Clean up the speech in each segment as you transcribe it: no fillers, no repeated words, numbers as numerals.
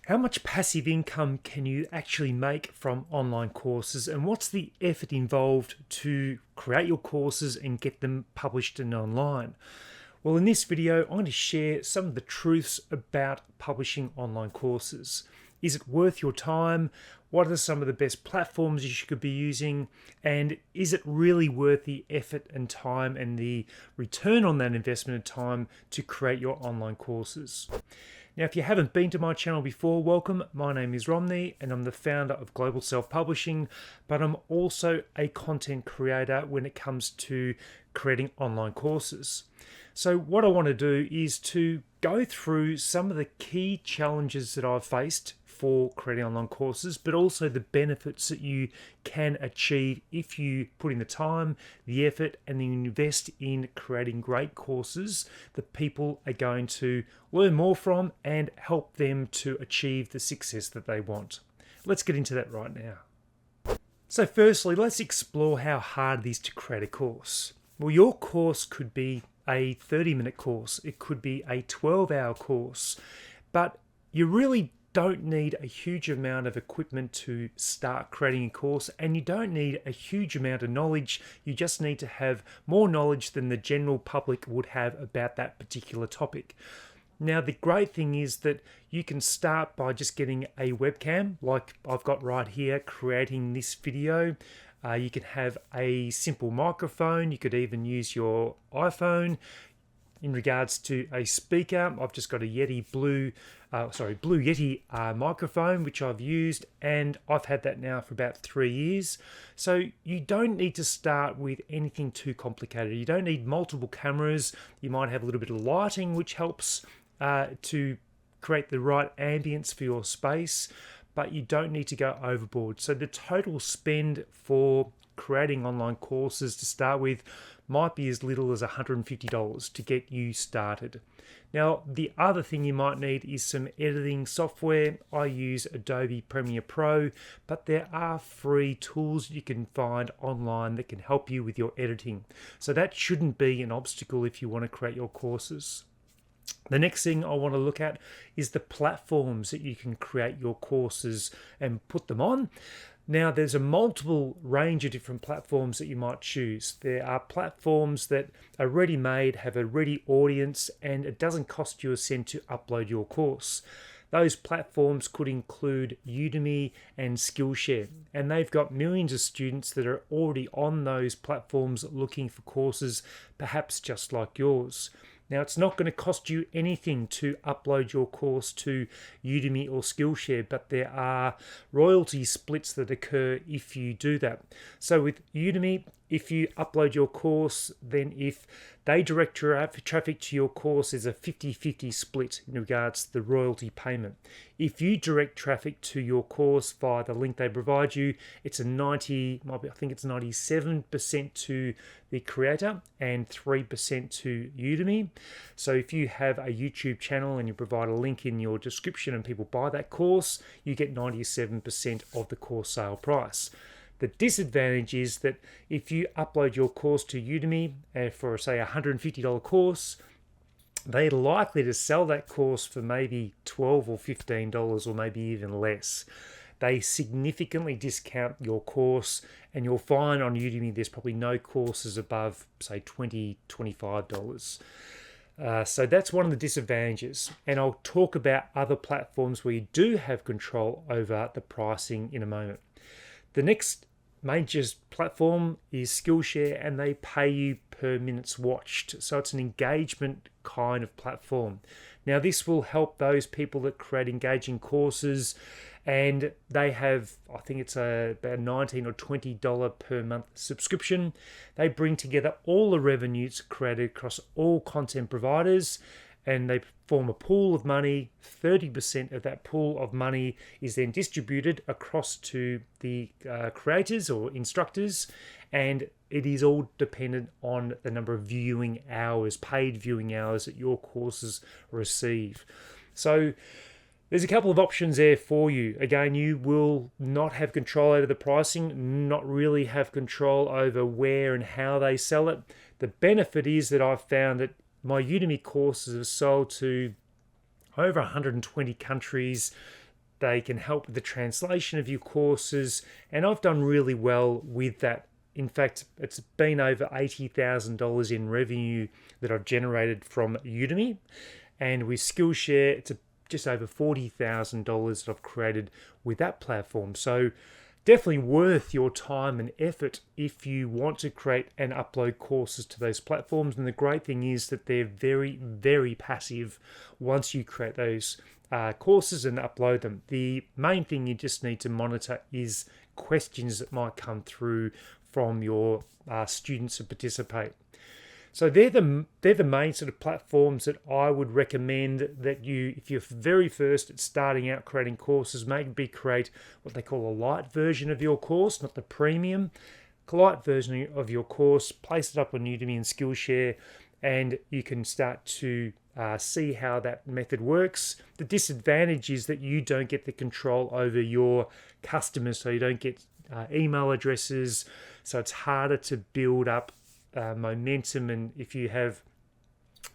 How much passive income can you actually make from online courses, and what's the effort involved to create your courses and get them published and online? Well, in this video, I'm going to share some of the truths about publishing online courses. Is it worth your time? What are some of the best platforms you should be using? And is it really worth the effort and time and the return on that investment of time to create your online courses? Now, if you haven't been to my channel before, welcome. My name is Romney and I'm the founder of Global Self-Publishing, but I'm also a content creator when it comes to creating online courses. So what I want to do is to go through some of the key challenges that I've faced for creating online courses, but also the benefits that you can achieve if you put in the time, the effort, and then invest in creating great courses that people are going to learn more from and help them to achieve the success that they want. Let's get into that right now. So firstly, let's explore how hard it is to create a course. Well, your course could be a 30-minute course. It could be a 12-hour course, but you really don't need a huge amount of equipment to start creating a course, and you don't need a huge amount of knowledge. You just need to have more knowledge than the general public would have about that particular topic. Now, the great thing is that you can start by just getting a webcam like I've got right here creating this video. You can have a simple microphone. You could even use your iPhone. In regards to a speaker, I've just got a Blue Yeti microphone, which I've used, and I've had that now for about 3 years. So you don't need to start with anything too complicated. You don't need multiple cameras. You might have a little bit of lighting, which helps to create the right ambience for your space, but you don't need to go overboard. So the total spend for creating online courses to start with might be as little as $150 to get you started. Now, the other thing you might need is some editing software. I use Adobe Premiere Pro, but there are free tools you can find online that can help you with your editing. So that shouldn't be an obstacle if you want to create your courses. The next thing I want to look at is the platforms that you can create your courses and put them on. Now, there's a multiple range of different platforms that you might choose. There are platforms that are ready-made, have a ready audience, and it doesn't cost you a cent to upload your course. Those platforms could include Udemy and Skillshare, and they've got millions of students that are already on those platforms looking for courses, perhaps just like yours. Now, it's not going to cost you anything to upload your course to Udemy or Skillshare, but there are royalty splits that occur if you do that. So with Udemy, if you upload your course, then if they direct traffic to your course, there's a 50-50 split in regards to the royalty payment. If you direct traffic to your course via the link they provide you, it's a 97% to the creator and 3% to Udemy. So if you have a YouTube channel and you provide a link in your description and people buy that course, you get 97% of the course sale price. The disadvantage is that if you upload your course to Udemy for, say, a $150 course, they're likely to sell that course for maybe $12 or $15 or maybe even less. They significantly discount your course, and you'll find on Udemy there's probably no courses above, say, $20, $25. So that's one of the disadvantages. And I'll talk about other platforms where you do have control over the pricing in a moment. The next major platform is Skillshare, and they pay you per minutes watched. So it's an engagement kind of platform. Now, this will help those people that create engaging courses, and they have, I think it's about $19 or $20 per month subscription. They bring together all the revenues created across all content providers, and they form a pool of money. 30% of that pool of money is then distributed across to the creators or instructors, and it is all dependent on the number of viewing hours, paid viewing hours that your courses receive. So there's a couple of options there for you. Again, you will not have control over the pricing, not really have control over where and how they sell it. The benefit is that I've found that my Udemy courses have sold to over 120 countries They can help with the translation of your courses, and I've done really well with that. In fact, it's been over $80,000 in revenue that I've generated from Udemy, and with Skillshare, it's just over $40,000 that I've created with that platform. So definitely worth your time and effort if you want to create and upload courses to those platforms. And the great thing is that they're very, very passive once you create those courses and upload them. The main thing you just need to monitor is questions that might come through from your students who participate. So they're the main sort of platforms that I would recommend that you, if you're very first at starting out creating courses, maybe create what they call a light version of your course, not the premium. Light version of your course, place it up on Udemy and Skillshare, and you can start to see how that method works. The disadvantage is that you don't get the control over your customers, so you don't get email addresses, so it's harder to build up momentum. And if you have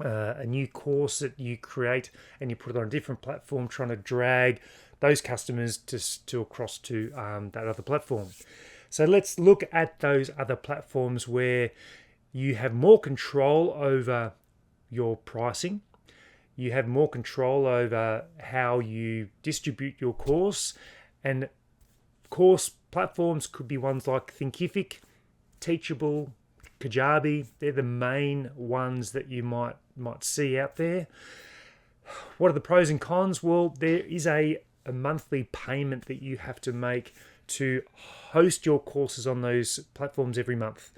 a new course that you create and you put it on a different platform, trying to drag those customers to across to that other platform. So let's look at those other platforms where you have more control over your pricing. You have more control over how you distribute your course. And course platforms could be ones like Thinkific, Teachable, Kajabi. They're the main ones that you might see out there. What are the pros and cons? Well, there is a monthly payment that you have to make to host your courses on those platforms every month.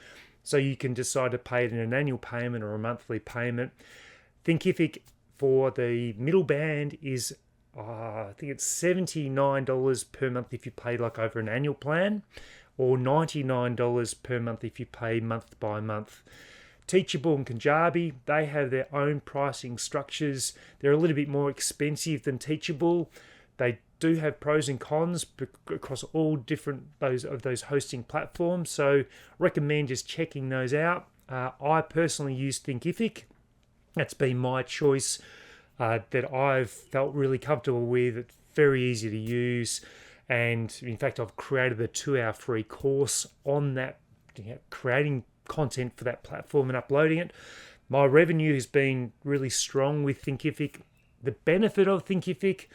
So you can decide to pay it in an annual payment or a monthly payment. Thinkific for the middle band is I think it's $79 per month if you pay like over an annual plan, or $99 per month if you pay month by month. Teachable and Kajabi, they have their own pricing structures. They're a little bit more expensive than Teachable. They do have pros and cons across all different those hosting platforms. So recommend just checking those out. I personally use Thinkific. That's been my choice that I've felt really comfortable with. It's very easy to use. And in fact, I've created a 2-hour free course on that, creating content for that platform and uploading it. My revenue has been really strong with Thinkific. The benefit of Thinkific,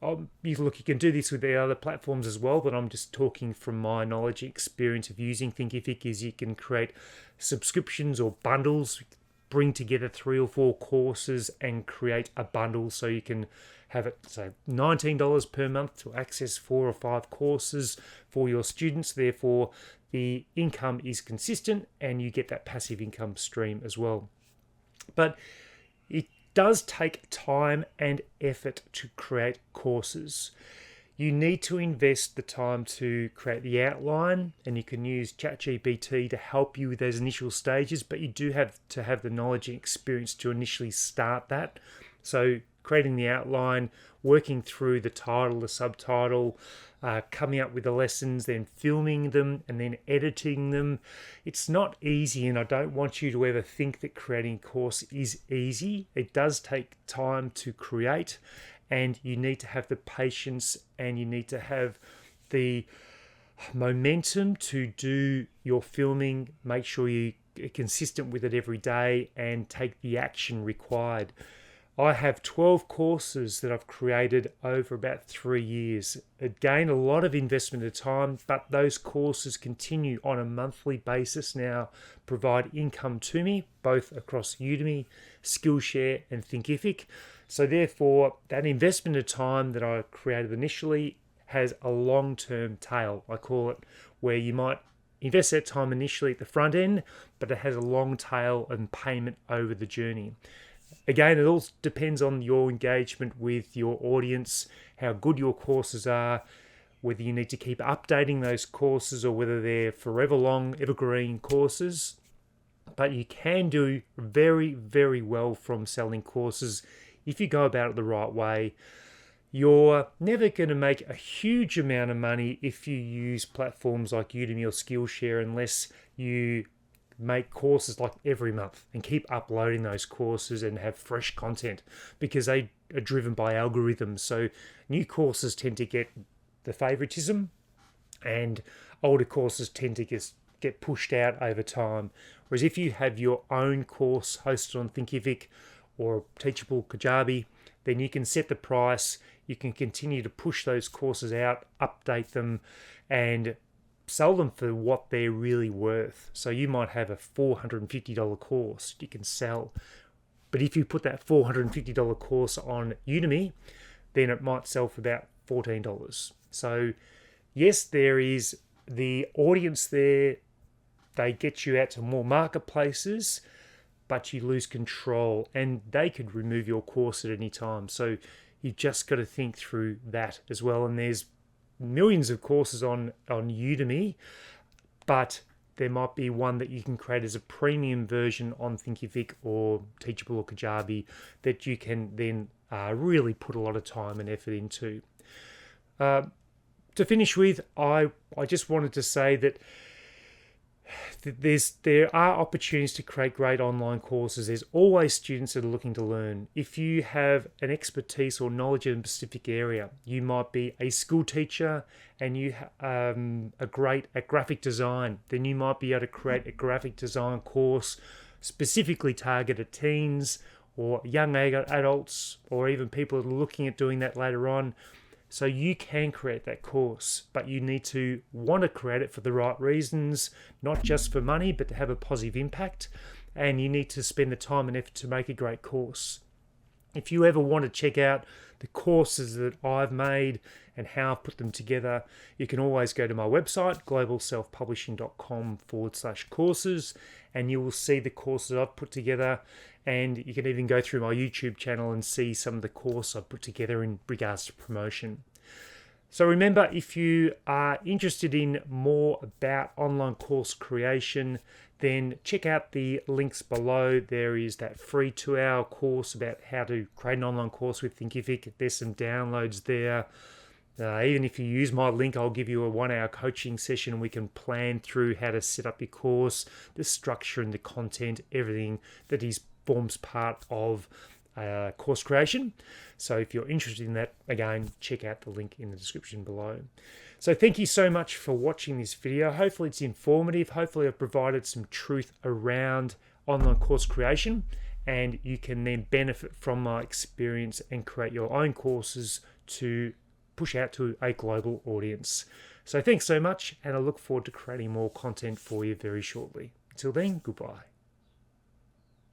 you can do this with the other platforms as well, but I'm just talking from my knowledge and experience of using Thinkific, is you can create subscriptions or bundles, bring together 3 or 4 courses and create a bundle. So you can have it, say, $19 per month to access 4 or 5 courses for your students. Therefore, the income is consistent and you get that passive income stream as well. But it does take time and effort to create courses. You need to invest the time to create the outline, and you can use ChatGPT to help you with those initial stages, but you do have to have the knowledge and experience to initially start that. So creating the outline, working through the title, the subtitle, coming up with the lessons, then filming them and then editing them. It's not easy, and I don't want you to ever think that creating a course is easy. It does take time to create, and you need to have the patience and you need to have the momentum to do your filming. Make sure you're consistent with it every day and take the action required. I have 12 courses that I've created over about 3 years. Again, a lot of investment of time, but those courses continue on a monthly basis now, provide income to me, both across Udemy, Skillshare, and Thinkific. So therefore, that investment of time that I created initially has a long-term tail, I call it, where you might invest that time initially at the front end, but it has a long tail and payment over the journey. Again, it all depends on your engagement with your audience, how good your courses are, whether you need to keep updating those courses or whether they're forever long, evergreen courses. But you can do very, very well from selling courses if you go about it the right way. You're never going to make a huge amount of money if you use platforms like Udemy or Skillshare unless you make courses like every month and keep uploading those courses and have fresh content, because they are driven by algorithms. So new courses tend to get the favoritism, and older courses tend to get pushed out over time. Whereas if you have your own course hosted on Thinkific or Teachable Kajabi, then you can set the price, you can continue to push those courses out, update them, and sell them for what they're really worth. So you might have a $450 course you can sell. But if you put that $450 course on Udemy, then it might sell for about $14. So yes, there is the audience there. They get you out to more marketplaces, but you lose control, and they could remove your course at any time. So you've just got to think through that as well. And there's millions of courses on Udemy, but there might be one that you can create as a premium version on Thinkific or Teachable or Kajabi that you can then really put a lot of time and effort into. To finish with, I just wanted to say that there are opportunities to create great online courses. There's always students that are looking to learn. If you have an expertise or knowledge in a specific area, you might be a school teacher and you are great at graphic design, then you might be able to create a graphic design course specifically targeted at teens or young adults, or even people that are looking at doing that later on. So you can create that course, but you need to want to create it for the right reasons, not just for money, but to have a positive impact. And you need to spend the time and effort to make a great course. If you ever want to check out the courses that I've made and how I've put them together, you can always go to my website, globalselfpublishing.com/courses, and you will see the courses I've put together. And you can even go through my YouTube channel and see some of the course I've put together in regards to promotion. So remember, if you are interested in more about online course creation, then check out the links below. There is that free 2-hour course about how to create an online course with Thinkific. There's some downloads there. Even if you use my link, I'll give you a 1-hour coaching session. We can plan through how to set up your course, the structure and the content, everything that forms part of course creation. So if you're interested in that, again, check out the link in the description below. So thank you so much for watching this video. Hopefully it's informative. Hopefully I've provided some truth around online course creation, and you can then benefit from my experience and create your own courses to push out to a global audience. So thanks so much, and I look forward to creating more content for you very shortly. Until then, goodbye.